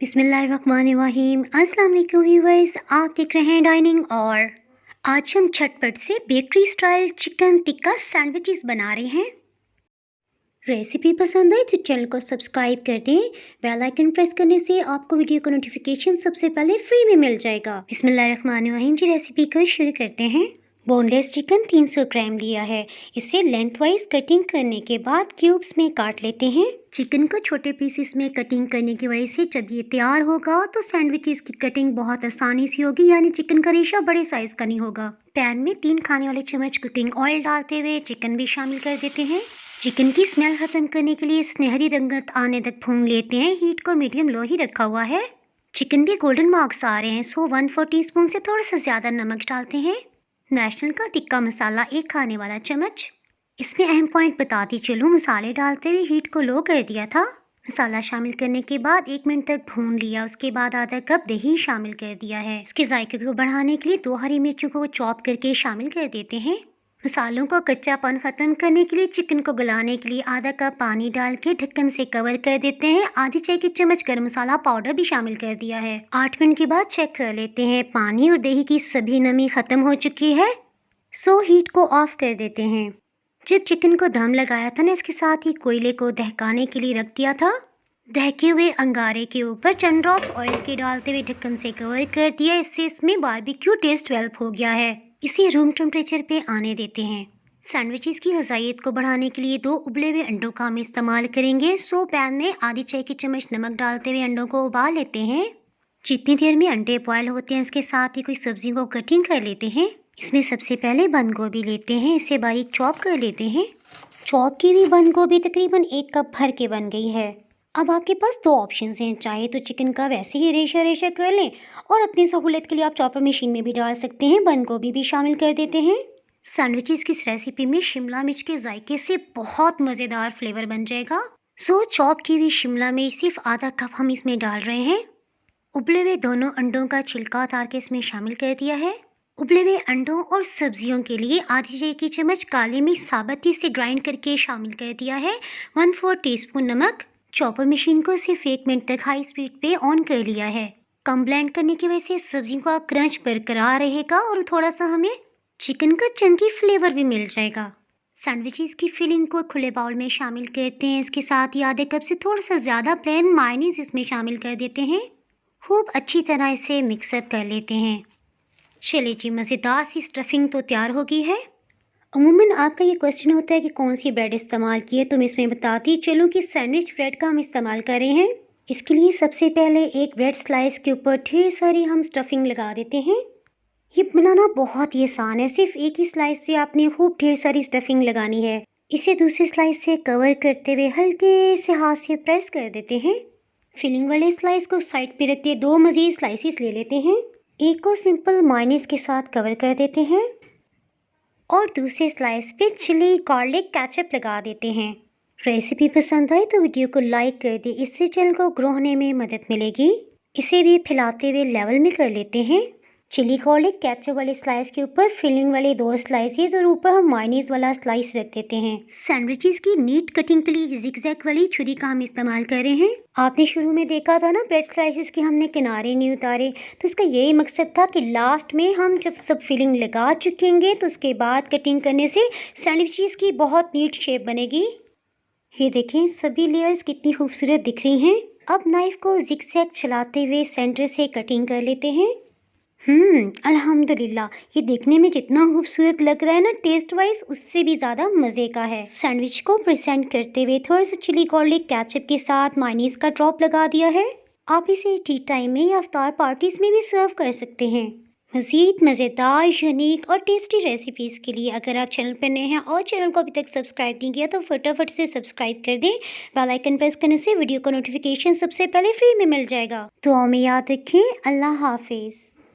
बिस्मिल्लाहिर्रहमानिर्रहीम। अस्सलाम वालेकुम व्यूअर्स, आप देख रहे हैं डाइनिंग। और आज हम झटपट से bakery style chicken tikka sandwiches बना रहे हैं। रेसिपी पसंद आए तो चैनल को सब्सक्राइब कर दें। बेल आइकन प्रेस करने से आपको वीडियो का नोटिफिकेशन सबसे पहले फ्री में मिल जाएगा। बिस्मिल्लाहिर्रहमानिर्रहीम की रेसिपी को शुरू करते हैं। बोनलेस चिकन 300 ग्राम लिया है। इसे लेंथ वाइज कटिंग करने के बाद क्यूब्स में काट लेते हैं। चिकन को छोटे पीसेस में कटिंग करने की वजह से जब ये तैयार होगा तो सैंडविचेस की कटिंग बहुत आसानी से होगी, यानी चिकन का रेशा बड़े साइज का नहीं होगा। पैन में 3 खाने वाले चम्मच कुकिंग ऑयल डालते हुए चिकन भी शामिल कर देते हैं। चिकन की स्मेल खत्म करने के लिए सुनहरी रंगत आने तक भून लेते हैं। हीट को मीडियम लो ही रखा हुआ है। चिकन भी गोल्डन मार्क्स आ रहे हैं, सो 1/4 टीस्पून से थोड़ा सा ज्यादा नमक डालते हैं। नेशनल का टिक्का मसाला 1 खाने वाला चम्मच। इसमें अहम पॉइंट बताती चलूँ, मसाले डालते हुए हीट को लो कर दिया था। मसाला शामिल करने के बाद 1 मिनट तक भून लिया। उसके बाद आधा कप दही शामिल कर दिया है। इसके जायके को बढ़ाने के लिए 2 हरी मिर्चों को चॉप करके शामिल कर देते हैं। मसालों को कच्चापन खत्म करने के लिए चिकन को गलाने के लिए आधा कप पानी डाल के ढक्कन से कवर कर देते हैं। आधी चाय की चम्मच गरम मसाला पाउडर भी शामिल कर दिया है। 8 मिनट के बाद चेक कर लेते हैं। पानी और दही की सभी नमी खत्म हो चुकी है, सो हीट को ऑफ कर देते हैं। जब चिकन को दम लगाया था ना, इसके साथ ही कोयले को दहकाने के लिए रख दिया था। दहके हुए अंगारे के ऊपर चंद ड्रॉप्स ऑयल के डालते हुए ढक्कन से कवर कर दिया। इससे इसमें बारबेक्यू टेस्ट डेवलप हो गया है। इसे रूम टेम्परेचर पे आने देते हैं। सैंडविचेस की गजाइत को बढ़ाने के लिए 2 उबले हुए अंडों का हम इस्तेमाल करेंगे। सो पैन में आधी चाय की चम्मच नमक डालते हुए अंडों को उबाल लेते हैं। जितनी देर में अंडे बॉयल होते हैं, इसके साथ ही कोई सब्जियों को कटिंग कर लेते हैं। इसमें सबसे पहले बंद गोभी लेते हैं, इसे बारीक चॉप कर लेते हैं। चॉप की हुई बंद गोभी तकरीबन 1 कप भर के बन गई है। अब आपके पास 2 ऑप्शंस हैं, चाहे तो चिकन का वैसे ही रेशा रेशा कर लें और अपनी सहूलियत के लिए आप चॉपर मशीन में भी डाल सकते हैं। बंद गोभी भी शामिल कर देते हैं। सैंडविचेस की इस रेसिपी में शिमला मिर्च के जायके से बहुत मज़ेदार फ्लेवर बन जाएगा। सो चॉप की हुई शिमला मिर्च सिर्फ आधा कप हम इसमें डाल रहे हैं। उबले हुए दोनों अंडों का छिलका उतार के इसमें शामिल कर दिया है। उबले हुए अंडों और सब्जियों के लिए आधी चाय की चम्मच काली मिर्च साबुत से ग्राइंड करके शामिल कर दिया है। 1/4 टीस्पून नमक। चॉपर मशीन को सिर्फ 1 मिनट तक हाई स्पीड पे ऑन कर लिया है। कम ब्लेंड करने की वजह से सब्जियों का क्रंच बरकरार रहेगा और थोड़ा सा हमें चिकन का चंकी फ्लेवर भी मिल जाएगा। सैंडविचेस की फिलिंग को खुले बाउल में शामिल करते हैं। इसके साथ ही आधे कप से थोड़ा सा ज़्यादा प्लेन मायोनीज इसमें शामिल कर देते हैं। खूब अच्छी तरह इसे मिक्सअप कर लेते हैं। चलिए जी, मज़ेदार सी स्टफिंग तो तैयार हो गई है। अमूमन आपका ये क्वेश्चन होता है कि कौन सी ब्रेड इस्तेमाल की है, तो मैं इसमें बताती चलूँ कि सैंडविच ब्रेड का हम इस्तेमाल कर रहे हैं। इसके लिए सबसे पहले एक ब्रेड स्लाइस के ऊपर ढेर सारी हम स्टफिंग लगा देते हैं। ये बनाना बहुत ही आसान है, सिर्फ एक ही स्लाइस पे आपने खूब ढेर सारी स्टफिंग लगानी है। इसे दूसरे स्लाइस से कवर करते हुए हल्के से हाथ से प्रेस कर देते हैं। फिलिंग वाले स्लाइस को साइड पे रखते 2 मज़ीद स्लाइसेस ले लेते हैं। एक को सिंपल मायोनीज के साथ कवर कर देते हैं और दूसरे स्लाइस पे चिली गार्लिक केचप लगा देते हैं। रेसिपी पसंद आए तो वीडियो को लाइक कर दें, इससे चैनल को ग्रो होने में मदद मिलेगी। इसे भी फैलाते हुए लेवल में कर लेते हैं। चिली गार्लिक केचप वाले स्लाइस के ऊपर फिलिंग वाले 2 स्लाइसेस और ऊपर हम मायोनीज वाला स्लाइस रख देते हैं। सैंडविचेस की नीट कटिंग के लिए जिगजैग वाली छुरी का हम इस्तेमाल कर रहे हैं। आपने शुरू में देखा था ना, ब्रेड स्लाइसेस के हमने किनारे नहीं उतारे, तो इसका यही मकसद था कि लास्ट में हम जब सब फिलिंग लगा चुकेंगे तो उसके बाद कटिंग करने से सैंडविचेस की बहुत नीट शेप बनेगी। ये देखें, सभी लेयर्स कितनी खूबसूरत दिख रही हैं। अब नाइफ को जिगजैग चलाते हुए सेंटर से कटिंग कर लेते हैं। अल्हम्दुलिल्लाह, ये देखने में कितना खूबसूरत लग रहा है ना, टेस्ट वाइज उससे भी ज़्यादा मज़े का है। सैंडविच को प्रेजेंट करते हुए थोड़ा सा चिली गार्लिक केचप के साथ मायोनीज का ड्रॉप लगा दिया है। आप इसे टी टाइम में या इफ्तार पार्टीज में भी सर्व कर सकते हैं। मज़ीद मज़ेदार, यूनिक और टेस्टी रेसिपीज़ के लिए अगर आप चैनल पर नए हैं और चैनल को अभी तक सब्सक्राइब नहीं किया तो फटाफट से सब्सक्राइब कर दें। बेल आइकन प्रेस करने से वीडियो का नोटिफिकेशन सबसे पहले फ्री में मिल जाएगा। दुआ में याद रखें। अल्लाह हाफिज़।